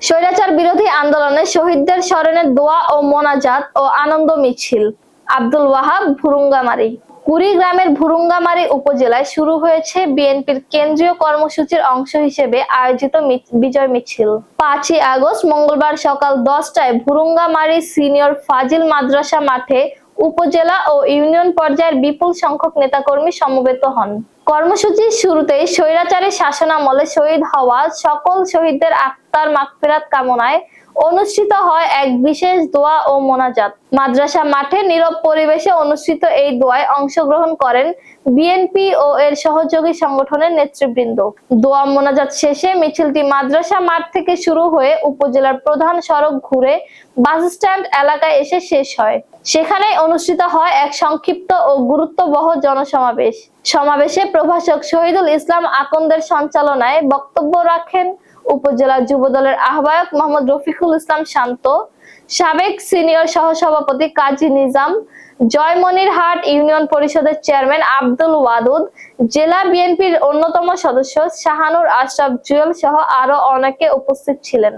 স্বৈরাচার বিরোধী আন্দোলনে শহীদদের স্মরণে দোয়া ও মোনাজাত ও আনন্দ মিছিল। আব্দুল ওয়াহাব, ভুরুঙ্গামারী। কুড়িগ্রামের ভুরুঙ্গামারী উপজেলায় শুরু হয়েছে বিএনপির কেন্দ্রীয় কর্মসূচির অংশ হিসেবে আয়োজিত বিজয় মিছিল। 5ই আগস্ট মঙ্গলবার সকাল 10টায় ভুরুঙ্গামারী সিনিয়র ফাজিল মাদ্রাসা মাঠে উপজেলা ও ইউনিয়ন পর্যায়ের বিপুল সংখ্যক নেতাকর্মী সমবেত হন। কর্মসূচির শুরুতেই স্বৈরাচারী শাসনামলে শহীদ হওয়া সকল শহীদদের আত্মার মাগফিরাত কামনায় অনুষ্ঠিত হয় এক বিশেষ দোয়া ও মোনাজাত। মাদ্রাসা মাঠে নীরব পরিবেশে অনুষ্ঠিত এই দোয়ায় অংশগ্রহণ করেন বিএনপি ও এর সহযোগী সংগঠনের নেতৃবৃন্দ। দোয়া মোনাজাত শেষে মিছিলটি মাদ্রাসা মাঠ থেকে শুরু হয়ে উপজেলার প্রধান সড়ক ঘুরে বাস স্ট্যান্ড এলাকায় এসে শেষ হয়। সেখানেই অনুষ্ঠিত হয় এক সংক্ষিপ্ত ও গুরুত্ববহ জনসমাবেশ। সমাবেশে প্রভাষক শহীদুল ইসলাম আকন্দের সঞ্চালনায় বক্তব্য রাখেন উপজেলা যুবদলের আহ্বায়ক মোহাম্মদ রফিকুল ইসলাম শান্ত, সাবেক সিনিয়র সহসভাপতি কাজী নিজাম, জয়মনিরহাট ইউনিয়ন পরিষদের চেয়ারম্যান আব্দুল ওয়াদুদ, জেলা বিএনপির অন্যতম সদস্য শাহানুর আশরাফ জুয়েল সহ আরো অনেকে উপস্থিত ছিলেন।